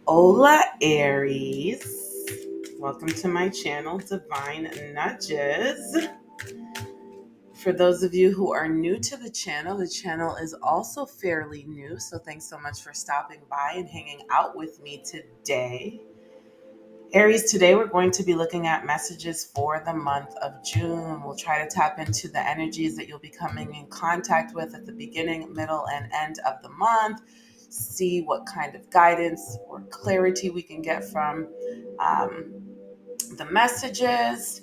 Hola, Aries. Welcome to my channel, Divine Nudges. For those of you who are new to the channel is also fairly new, so thanks so much for stopping by and hanging out with me today. Aries, today we're going to be looking at messages for the month of June. We'll try to tap into the energies that you'll be coming in contact with at the beginning, middle, and end of the month. See what kind of guidance or clarity we can get from um, the messages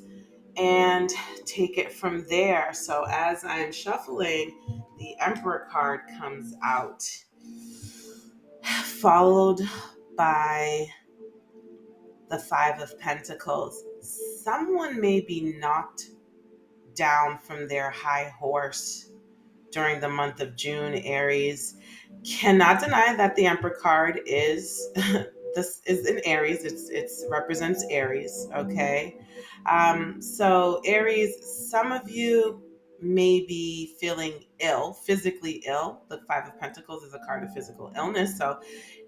and take it from there. So, as I'm shuffling, the Emperor card comes out, followed by the Five of Pentacles. Someone may be knocked down from their high horse during the month of June, Aries. Cannot deny that the Emperor card is this is in Aries. It's represents Aries, okay? So Aries, some of you may be feeling ill, physically ill. The Five of Pentacles is a card of physical illness. So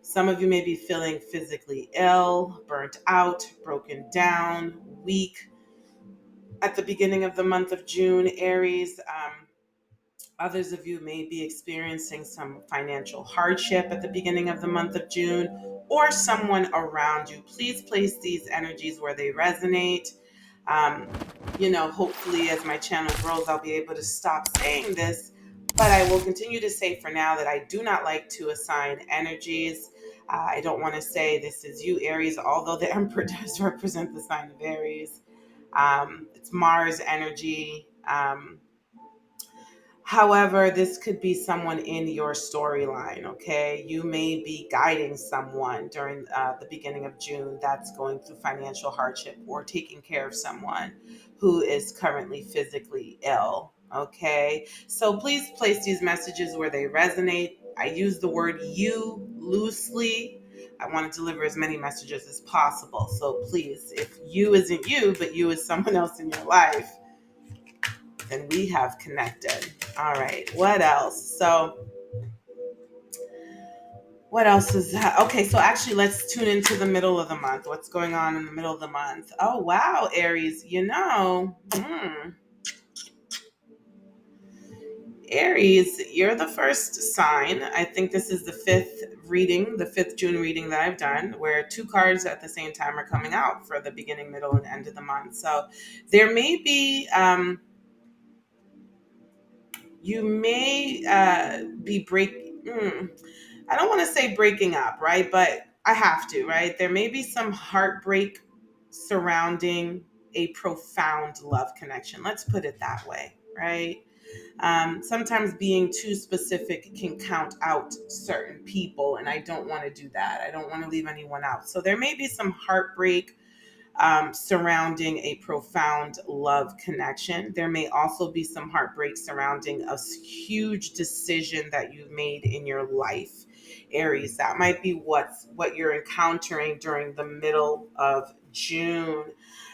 some of you may be feeling physically ill, burnt out, broken down, weak at the beginning of the month of June, Aries. Others of you may be experiencing some financial hardship at the beginning of the month of June, or someone around you. Please place these energies where they resonate. Um, hopefully, as my channel grows, I'll be able to stop saying this, but I will continue to say for now that I do not like to assign energies. I don't want to say this is you, Aries, although the Emperor does represent the sign of Aries. It's Mars energy. However, this could be someone in your storyline, okay? You may be guiding someone during the beginning of June that's going through financial hardship or taking care of someone who is currently physically ill, okay? So please place these messages where they resonate. I use the word you loosely. I want to deliver as many messages as possible. So please, if you isn't you, but you is someone else in your life, then we have connected. All right. What else? So, what else is that? Okay. So, actually, let's tune into the middle of the month. What's going on in the middle of the month? Oh, wow, Aries. Aries, you're the first sign. I think this is the fifth June reading that I've done, where two cards at the same time are coming out for the beginning, middle, and end of the month. So, there may be. You may be I don't want to say breaking up, right? But I have to, right? There may be some heartbreak surrounding a profound love connection. Let's put it that way, right? Sometimes being too specific can count out certain people, and I don't want to do that. I don't want to leave anyone out. So there may be some heartbreak surrounding a profound love connection. There may also be some heartbreak surrounding a huge decision that you've made in your life, Aries. That might be what you're encountering during the middle of June.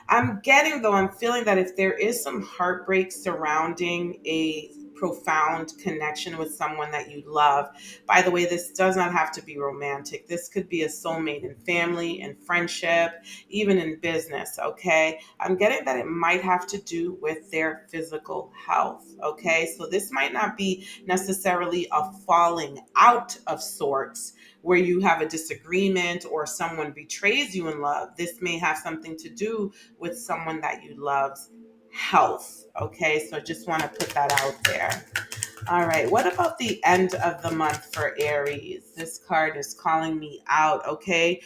I'm feeling that if there is some heartbreak surrounding a profound connection with someone that you love, by the way, this does not have to be romantic. This could be a soulmate in family and friendship, even in business, okay? I'm getting that it might have to do with their physical health, okay? So this might not be necessarily a falling out of sorts where you have a disagreement or someone betrays you in love. This may have something to do with someone that you love's health, okay? So just want to put that out there. All right. What about the end of the month for Aries? This card is calling me out. Okay.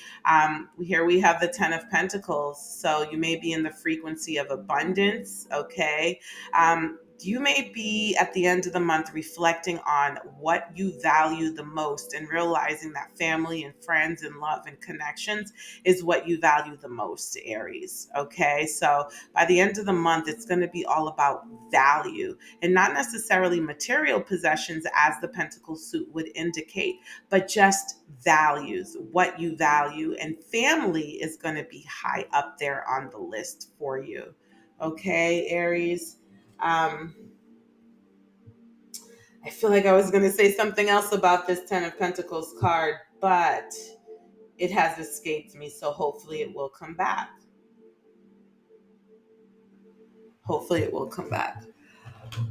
Here we have the Ten of Pentacles. So you may be in the frequency of abundance. Okay. You may be at the end of the month reflecting on what you value the most and realizing that family and friends and love and connections is what you value the most, Aries. Okay. So by the end of the month, it's going to be all about value and not necessarily material possessions as the pentacle suit would indicate, but just values, what you value. And family is going to be high up there on the list for you. Okay, Aries. Um, I feel like I was going to say something else about this Ten of Pentacles card, but it has escaped me. So hopefully it will come back. Hopefully it will come back.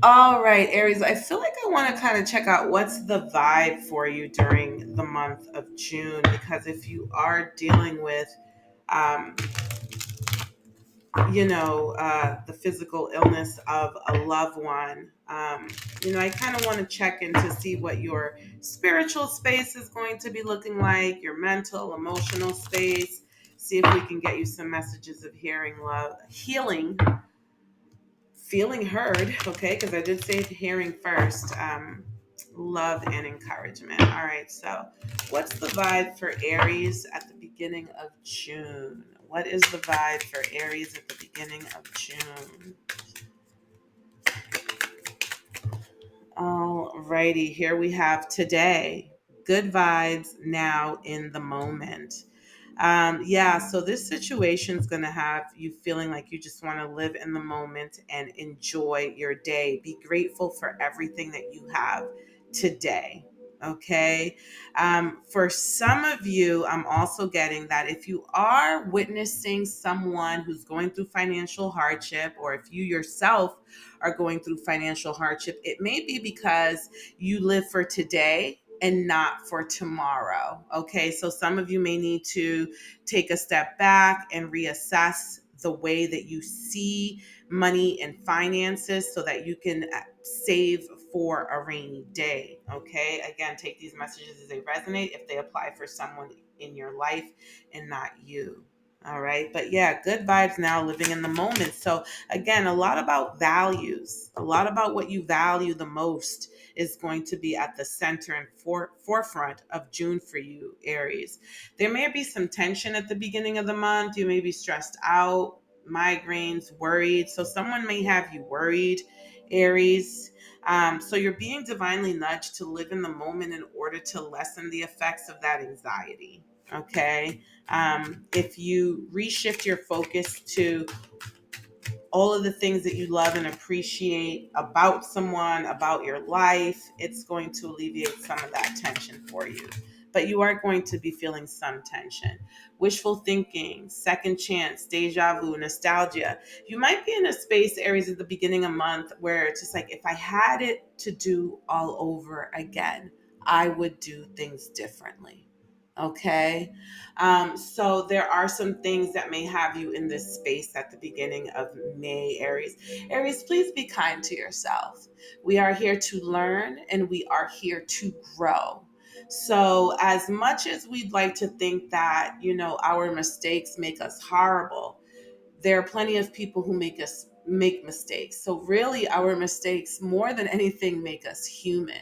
All right, Aries, I feel like I want to kind of check out what's the vibe for you during the month of June, because if you are dealing with, um, the physical illness of a loved one, I kind of want to check in to see what your spiritual space is going to be looking like, your mental, emotional space. See if we can get you some messages of healing, feeling heard, okay? Because I did say hearing first. Love and encouragement. All right, so what's the vibe for Aries at the beginning of June? What is the vibe for Aries at the beginning of June? All righty, here we have today. Good vibes now in the moment. Yeah, so this situation is going to have you feeling like you just want to live in the moment and enjoy your day. Be grateful for everything that you have today. Okay. For some of you, I'm also getting that if you are witnessing someone who's going through financial hardship, or if you yourself are going through financial hardship, it may be because you live for today and not for tomorrow. Okay. So some of you may need to take a step back and reassess the way that you see money and finances so that you can save for a rainy day. Okay. Again, take these messages as they resonate if they apply for someone in your life and not you. All right. But yeah, good vibes now, living in the moment. So again, a lot about values, a lot about what you value the most is going to be at the center and forefront of June for you, Aries. There may be some tension at the beginning of the month. You may be stressed out, migraines, worried. So someone may have you worried, Aries. So you're being divinely nudged to live in the moment in order to lessen the effects of that anxiety. Okay. If you reshift your focus to all of the things that you love and appreciate about someone, about your life, it's going to alleviate some of that tension for you. But you are going to be feeling some tension. Wishful thinking, second chance, deja vu, nostalgia. You might be in a space, Aries, at the beginning of the month where it's just like, if I had it to do all over again, I would do things differently. Okay. So there are some things that may have you in this space at the beginning of May, Aries. Aries, please be kind to yourself. We are here to learn and we are here to grow. So as much as we'd like to think that, our mistakes make us horrible, there are plenty of people who make mistakes. So really our mistakes more than anything make us human.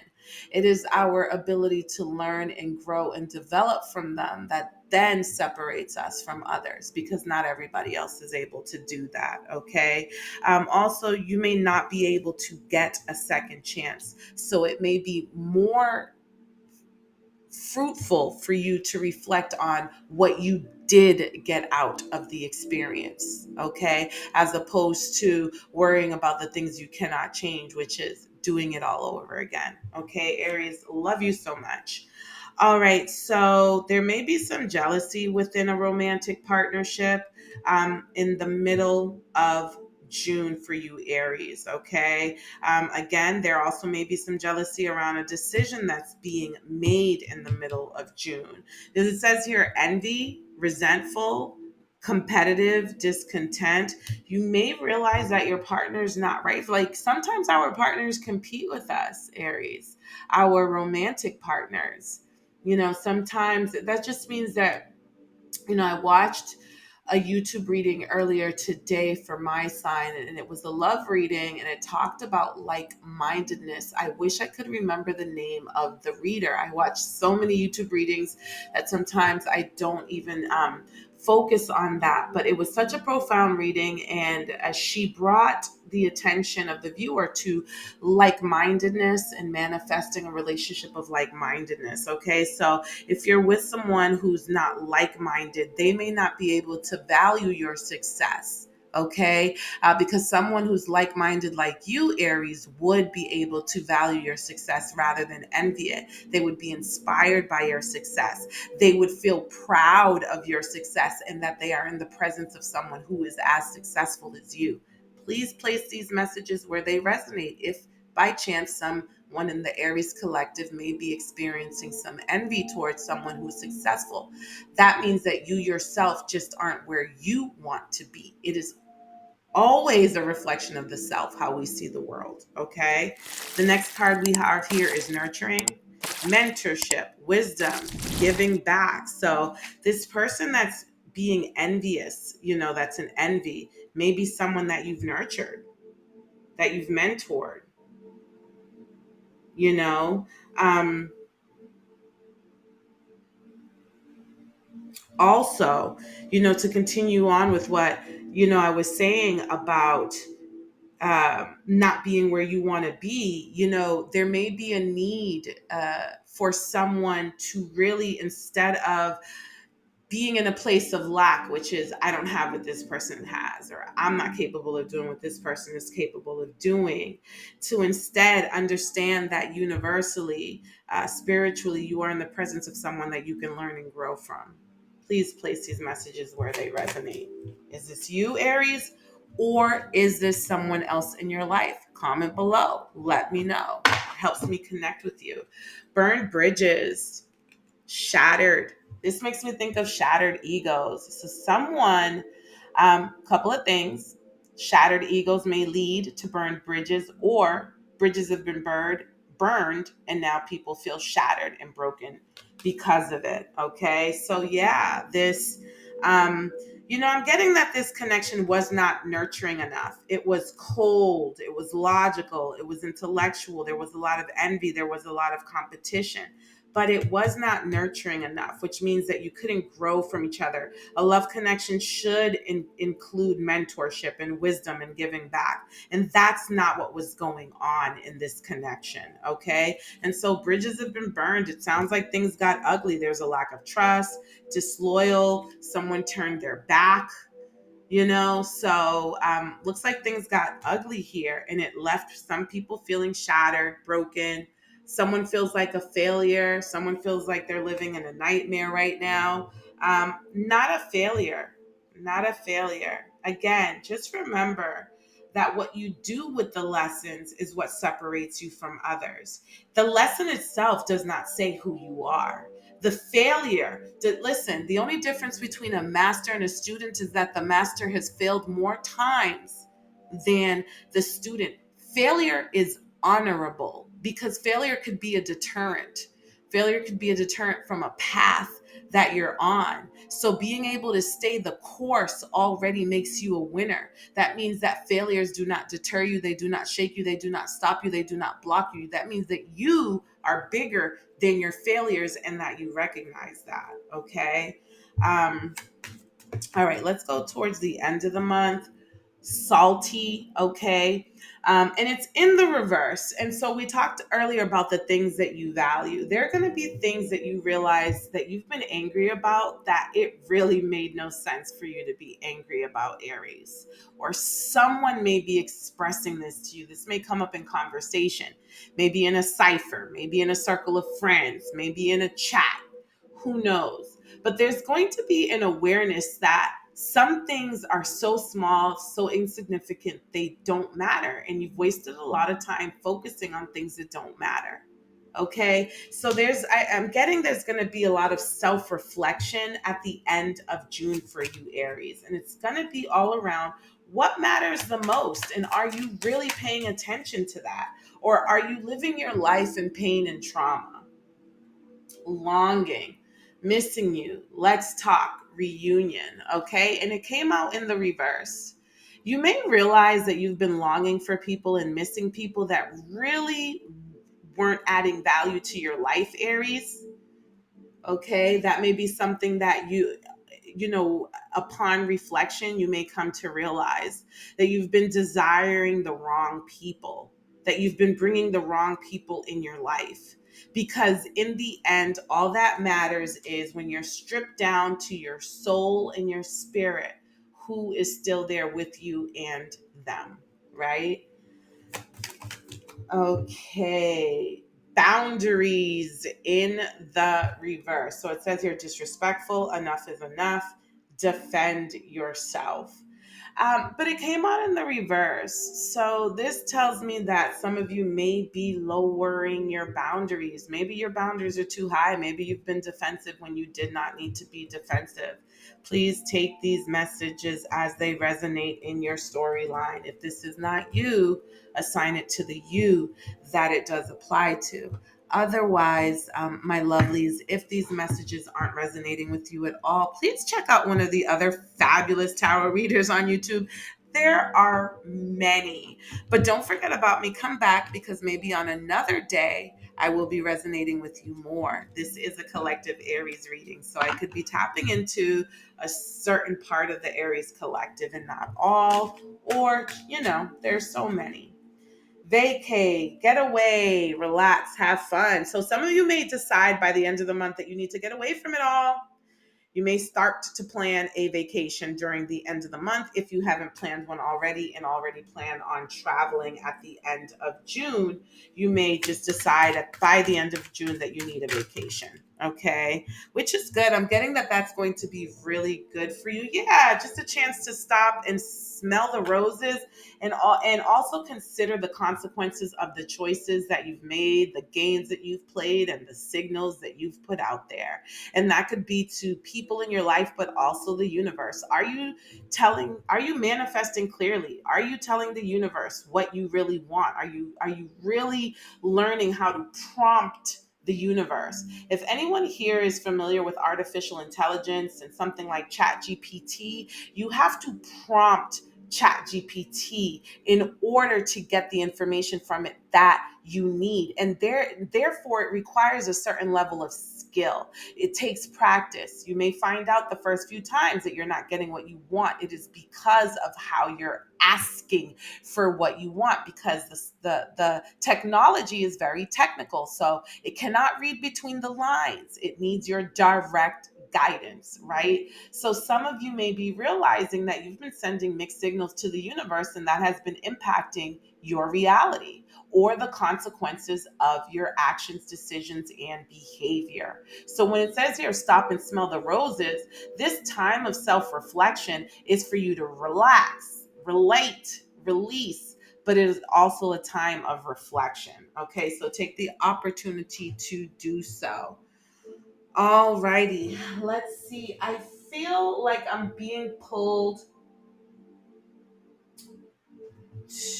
It is our ability to learn and grow and develop from them that then separates us from others, because not everybody else is able to do that. Okay. Also, you may not be able to get a second chance. So it may be more fruitful for you to reflect on what you did get out of the experience, okay? As opposed to worrying about the things you cannot change, which is doing it all over again. Okay, Aries, love you so much. All right, so there may be some jealousy within a romantic partnership in the middle of June for you, Aries. Okay. Again, there also may be some jealousy around a decision that's being made in the middle of June. As it says here, envy, resentful, competitive, discontent. You may realize that your partner's not right. Like sometimes our partners compete with us, Aries, our romantic partners. Sometimes that just means that, I watched a YouTube reading earlier today for my sign, and it was a love reading, and it talked about like mindedness. I wish I could remember the name of the reader. I watch so many YouTube readings that sometimes I don't even focus on that, but it was such a profound reading. And as she brought the attention of the viewer to like-mindedness and manifesting a relationship of like-mindedness. Okay, so if you're with someone who's not like-minded, they may not be able to value your success. Okay, because someone who's like-minded like you, Aries, would be able to value your success rather than envy it. They would be inspired by your success. They would feel proud of your success and that they are in the presence of someone who is as successful as you. Please place these messages where they resonate. If by chance someone in the Aries collective may be experiencing some envy towards someone who's successful, that means that you yourself just aren't where you want to be. It is always a reflection of the self, how we see the world. Okay. The next card we have here is nurturing, mentorship, wisdom, giving back. So this person that's being envious, that's an envy, maybe someone that you've nurtured, that you've mentored, you know. Um, Also, to continue on with what, I was saying about not being where you want to be, there may be a need for someone to really, instead of being in a place of lack, which is, I don't have what this person has, or I'm not capable of doing what this person is capable of doing, to instead understand that universally, spiritually, you are in the presence of someone that you can learn and grow from. Please place these messages where they resonate. Is this you, Aries? Or is this someone else in your life? Comment below. Let me know. It helps me connect with you. Burn bridges. Shattered. This makes me think of shattered egos. So someone, couple of things. Shattered egos may lead to burned bridges, or bridges have been burned, and now people feel shattered and broken because of it. Okay. So yeah, this I'm getting that this connection was not nurturing enough. It was cold, it was logical, it was intellectual, there was a lot of envy, there was a lot of competition, but it was not nurturing enough, which means that you couldn't grow from each other. A love connection should include mentorship and wisdom and giving back. And that's not what was going on in this connection. Okay. And so bridges have been burned. It sounds like things got ugly. There's a lack of trust, disloyal, someone turned their back, so looks like things got ugly here, and it left some people feeling shattered, broken. Someone feels like a failure. Someone feels like they're living in a nightmare right now. Not a failure. Not a failure. Again, just remember that what you do with the lessons is what separates you from others. The lesson itself does not say who you are. The failure, listen, the only difference between a master and a student is that the master has failed more times than the student. Failure is honorable because failure could be a deterrent. Failure could be a deterrent from a path that you're on. So being able to stay the course already makes you a winner. That means that failures do not deter you, they do not shake you, they do not stop you, they do not block you. That means that you are bigger than your failures and that you recognize that. Okay. Um, all right, let's go towards the end of the month. Salty, okay. And it's in the reverse. And so we talked earlier about the things that you value. There are going to be things that you realize that you've been angry about that it really made no sense for you to be angry about, Aries. Or someone may be expressing this to you. This may come up in conversation, maybe in a cipher, maybe in a circle of friends, maybe in a chat. Who knows? But there's going to be an awareness that some things are so small, so insignificant, they don't matter. And you've wasted a lot of time focusing on things that don't matter. Okay. So I'm getting there's going to be a lot of self reflection at the end of June for you, Aries. And it's going to be all around what matters the most. And are you really paying attention to that? Or are you living your life in pain and trauma? Longing, missing you, let's talk, reunion. Okay. And it came out in the reverse. You may realize that you've been longing for people and missing people that really weren't adding value to your life, Aries. Okay. That may be something that upon reflection, you may come to realize that you've been desiring the wrong people, that you've been bringing the wrong people in your life. Because in the end, all that matters is when you're stripped down to your soul and your spirit, who is still there with you and them, right? Okay. Boundaries in the reverse. So it says here disrespectful, enough is enough, defend yourself. But it came out in the reverse. So this tells me that some of you may be lowering your boundaries. Maybe your boundaries are too high. Maybe you've been defensive when you did not need to be defensive. Please take these messages as they resonate in your storyline. If this is not you, assign it to the you that it does apply to. Otherwise, my lovelies, if these messages aren't resonating with you at all, please check out one of the other fabulous tarot readers on YouTube. There are many, but don't forget about me. Come back because maybe on another day, I will be resonating with you more. This is a collective Aries reading, so I could be tapping into a certain part of the Aries collective and not all, or, there's so many. Vacay, get away, relax, have fun. So some of you may decide by the end of the month that you need to get away from it all. You may start to plan a vacation during the end of the month if you haven't planned one already and already plan on traveling at the end of June. You may just decide by the end of June that you need a vacation. Okay, which is good. I'm getting that that's going to be really good for you. Yeah, just a chance to stop and smell the roses and also consider the consequences of the choices that you've made, the games that you've played, and the signals that you've put out there. And that could be to people in your life, but also the universe. Are you manifesting clearly? Are you telling the universe what you really want? Are you really learning how to prompt the universe? If anyone here is familiar with artificial intelligence and something like ChatGPT, you have to prompt ChatGPT in order to get the information from it that you need. And therefore, it requires a certain level of skill. It takes practice. You may find out the first few times that you're not getting what you want. It is because of how you're asking for what you want, because the technology is very technical. So it cannot read between the lines. It needs your direct guidance, right? So some of you may be realizing that you've been sending mixed signals to the universe and that has been impacting your reality or the consequences of your actions, decisions, and behavior. So when it says here, stop and smell the roses, this time of self-reflection is for you to relax, relate, release, but it is also a time of reflection. Okay, so take the opportunity to do so. All righty, let's see. I feel like I'm being pulled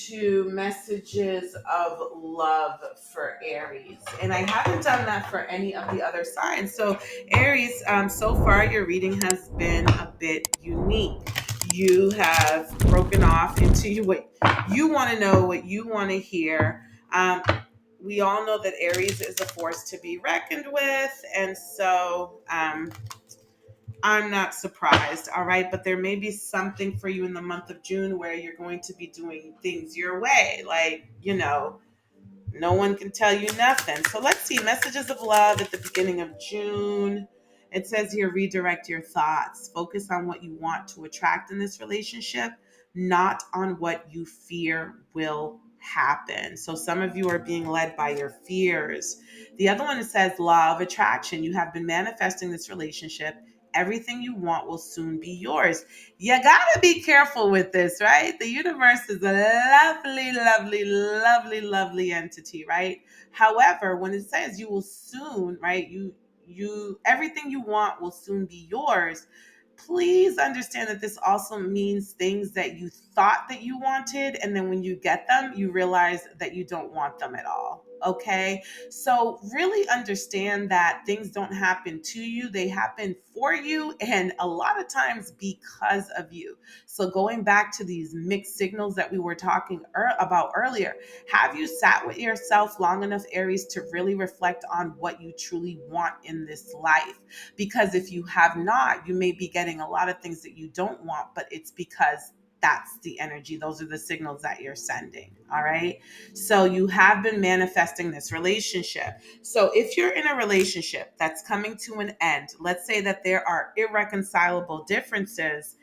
to messages of love for Aries, and I haven't done that for any of the other signs. So, Aries, so far your reading has been a bit unique. You have broken off into what you want to know, what you want to hear. We all know that Aries is a force to be reckoned with, and so I'm not surprised, all right? But there may be something for you in the month of June where you're going to be doing things your way. Like, no one can tell you nothing. So let's see. Messages of love at the beginning of June. It says here, redirect your thoughts. Focus on what you want to attract in this relationship, not on what you fear will happen. So some of you are being led by your fears. The other one, it says law of attraction. You have been manifesting this relationship. Everything you want will soon be yours. You gotta be careful with this, right? The universe is a lovely, lovely, lovely, lovely entity, right? However, when it says you will soon, right? You everything you want will soon be yours. Please understand that this also means things that you thought that you wanted, and then when you get them, you realize that you don't want them at all. Okay. So really understand that things don't happen to you, they happen for you, and a lot of times because of you. So going back to these mixed signals that we were talking about earlier, have you sat with yourself long enough, Aries, to really reflect on what you truly want in this life? Because if you have not, you may be getting a lot of things that you don't want, but it's because that's the energy. Those are the signals that you're sending. All right. So you have been manifesting this relationship. So if you're in a relationship that's coming to an end, let's say that there are irreconcilable differences,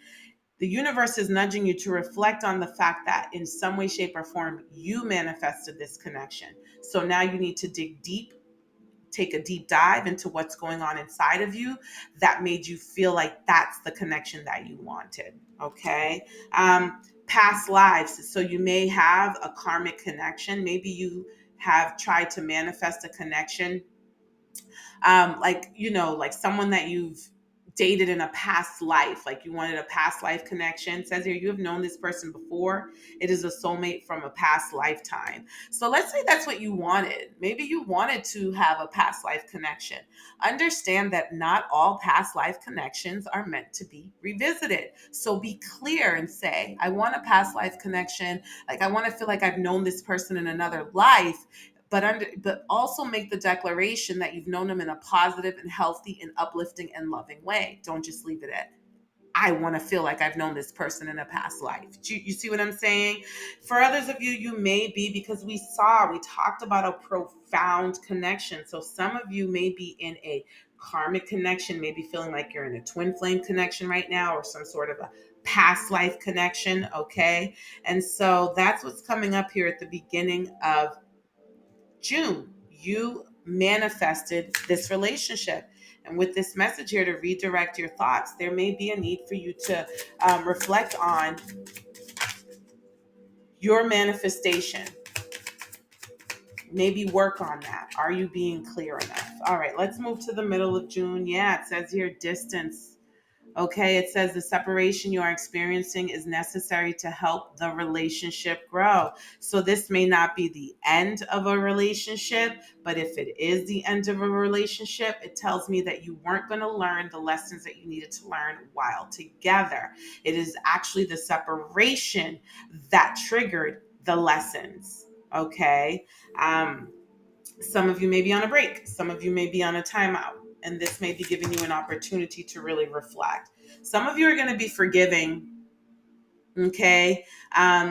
The universe is nudging you to reflect on the fact that in some way, shape, or form, you manifested this connection. So now you need to dig deep, take a deep dive into what's going on inside of you that made you feel like that's the connection that you wanted. Okay. Past lives. So you may have a karmic connection. Maybe you have tried to manifest a connection, like, like someone that you've dated in a past life, like you wanted a past life connection. It says here you have known this person before. It is a soulmate from a past lifetime. So let's say that's what you wanted. Maybe you wanted to have a past life connection. Understand that not all past life connections are meant to be revisited. So be clear and say, I want a past life connection. Like, I want to feel like I've known this person in another life, but also make the declaration that you've known them in a positive and healthy and uplifting and loving way. Don't just leave it at, I want to feel like I've known this person in a past life. You see what I'm saying? For others of you, you may be, because we talked about a profound connection. So some of you may be in a karmic connection, maybe feeling like you're in a twin flame connection right now, or some sort of a past life connection. Okay. And so that's what's coming up here at the beginning of June. You manifested this relationship. And with this message here to redirect your thoughts, there may be a need for you to reflect on your manifestation. Maybe work on that. Are you being clear enough? All right, let's move to the middle of June. Yeah, it says here distance. Okay, it says the separation you are experiencing is necessary to help the relationship grow. So this may not be the end of a relationship, but if it is the end of a relationship, it tells me that you weren't going to learn the lessons that you needed to learn while together. It is actually the separation that triggered the lessons. Okay. Um, some of you may be on a break. Some of you may be on a timeout. And this may be giving you an opportunity to really reflect. Some of you are going to be forgiving. Okay.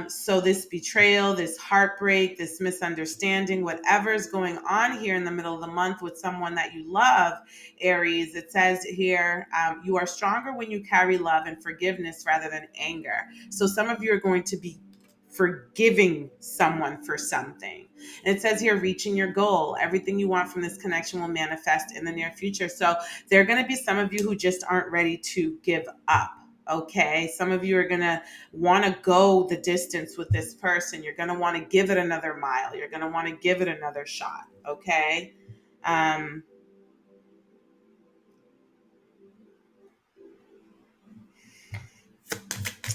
So this betrayal, this heartbreak, this misunderstanding, whatever is going on here in the middle of the month with someone that you love, Aries, it says here, you are stronger when you carry love and forgiveness rather than anger. So some of you are going to be forgiving someone for something. And it says here, reaching your goal. Everything you want from this connection will manifest in the near future. So there are going to be some of you who just aren't ready to give up. Okay. Some of you are going to want to go the distance with this person. You're going to want to give it another mile. You're going to want to give it another shot. Okay. Um,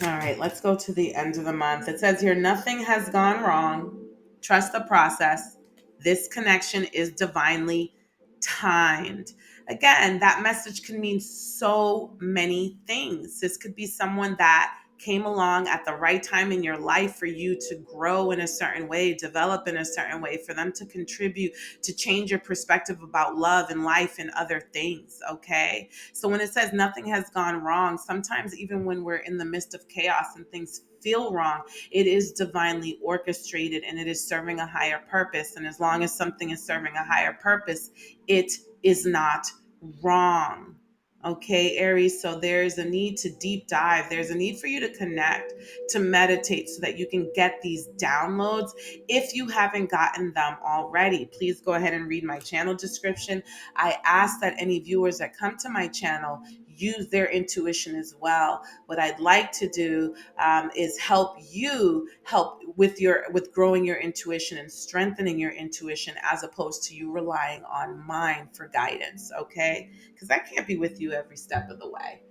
All right, let's go to the end of the month. It says here, nothing has gone wrong. Trust the process. This connection is divinely timed. Again, that message can mean so many things. This could be someone that came along at the right time in your life for you to grow in a certain way, develop in a certain way, for them to contribute, to change your perspective about love and life and other things. Okay. So when it says nothing has gone wrong, sometimes even when we're in the midst of chaos and things feel wrong, it is divinely orchestrated and it is serving a higher purpose. And as long as something is serving a higher purpose, it is not wrong. Okay, Aries. So there's a need to deep dive. There's a need for you to connect, to meditate so that you can get these downloads. If you haven't gotten them already, please go ahead and read my channel description. I ask that any viewers that come to my channel use their intuition as well. What I'd like to do is help you with growing your intuition and strengthening your intuition, as opposed to you relying on mine for guidance. Okay, because I can't be with you every step of the way.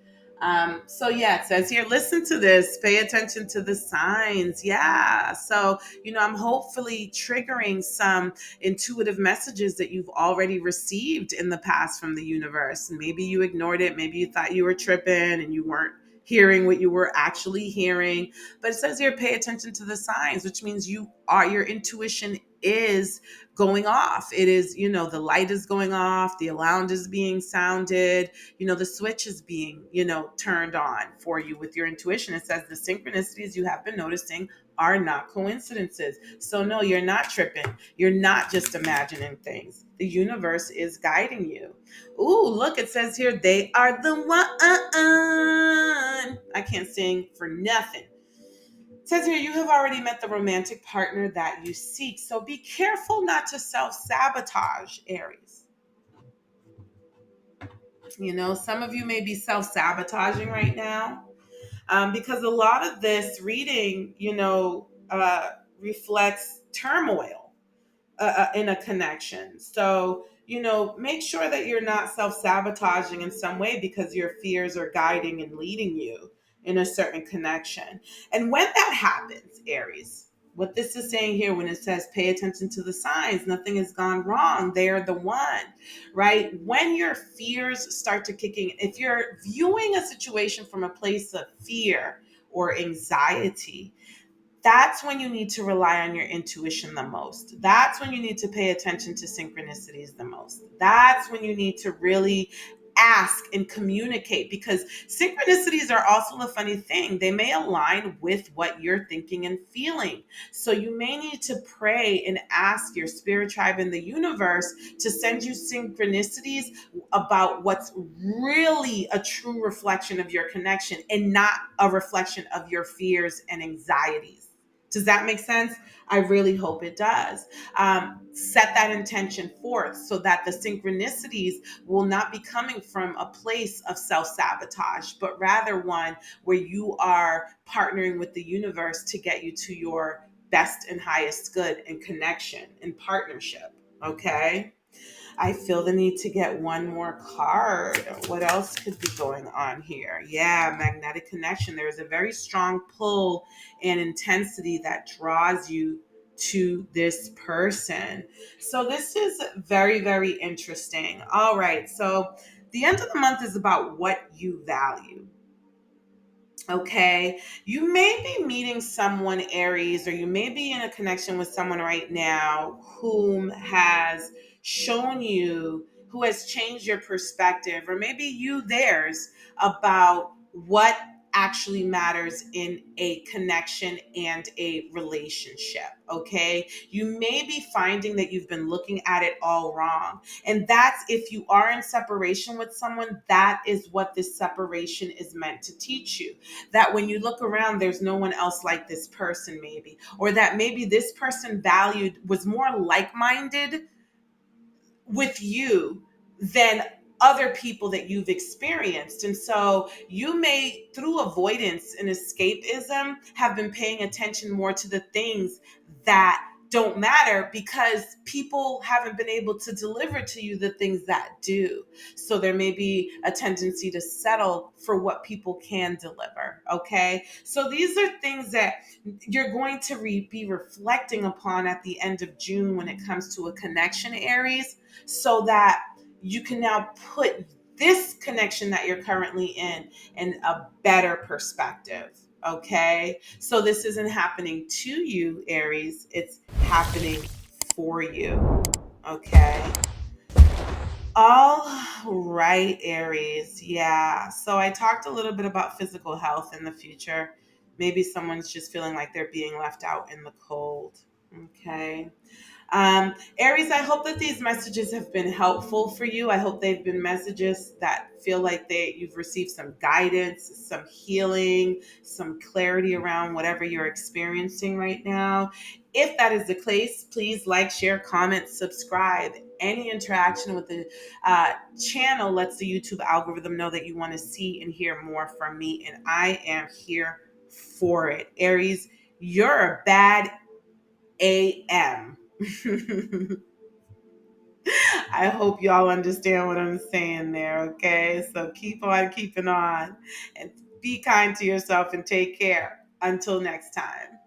So yeah, it says here, listen to this, pay attention to the signs. Yeah. So, I'm hopefully triggering some intuitive messages that you've already received in the past from the universe. Maybe you ignored it. Maybe you thought you were tripping and you weren't hearing what you were actually hearing. But it says here, pay attention to the signs, which means your intuition is going off. It is, the light is going off, the alarm is being sounded, the switch is being, turned on for you with your intuition. It says the synchronicities you have been noticing are not coincidences. So no, you're not tripping. You're not just imagining things. The universe is guiding you. Ooh, look, it says here, they are the one. I can't sing for nothing. It says here, you have already met the romantic partner that you seek. So be careful not to self-sabotage, Aries. Some of you may be self-sabotaging right now, because a lot of this reading, reflects turmoil in a connection. So, make sure that you're not self sabotaging in some way because your fears are guiding and leading you in a certain connection. And when that happens, Aries, what this is saying here when it says pay attention to the signs, nothing has gone wrong. They are the one, right? When your fears start to kicking, if you're viewing a situation from a place of fear or anxiety, that's when you need to rely on your intuition the most. That's when you need to pay attention to synchronicities the most. That's when you need to really ask and communicate, because synchronicities are also a funny thing. They may align with what you're thinking and feeling. So you may need to pray and ask your spirit tribe in the universe to send you synchronicities about what's really a true reflection of your connection and not a reflection of your fears and anxieties. Does that make sense? I really hope it does. Set that intention forth so that the synchronicities will not be coming from a place of self sabotage, but rather one where you are partnering with the universe to get you to your best and highest good and connection and partnership. Okay. I feel the need to get one more card. What else could be going on here? Yeah, magnetic connection. There is a very strong pull and intensity that draws you to this person. So this is very, very interesting. All right. So the end of the month is about what you value. Okay, you may be meeting someone, Aries, or you may be in a connection with someone right now whom has shown you, who has changed your perspective, or maybe you theirs, about what actually matters in a connection and a relationship. Okay, you may be finding that you've been looking at it all wrong. And that's, if you are in separation with someone, that is what this separation is meant to teach you, that when you look around, there's no one else like this person, maybe, or that maybe this person was more like-minded with you than other people that you've experienced. And so you may, through avoidance and escapism, have been paying attention more to the things that don't matter because people haven't been able to deliver to you the things that do. So there may be a tendency to settle for what people can deliver. Okay. So these are things that you're going to be reflecting upon at the end of June when it comes to a connection, Aries, so that you can now put this connection that you're currently in a better perspective. Okay. So this isn't happening to you, Aries. It's happening for you. Okay. All right, Aries. Yeah. So I talked a little bit about physical health in the future. Maybe someone's just feeling like they're being left out in the cold. Okay. Aries, I hope that these messages have been helpful for you. I hope they've been messages that feel like you've received some guidance, some healing, some clarity around whatever you're experiencing right now. If that is the case, please like, share, comment, subscribe. Any interaction with the channel lets the YouTube algorithm know that you want to see and hear more from me, and I am here for it. Aries, you're a bad AM. I hope y'all understand what I'm saying there, okay? So keep on keeping on and be kind to yourself and take care. Until next time.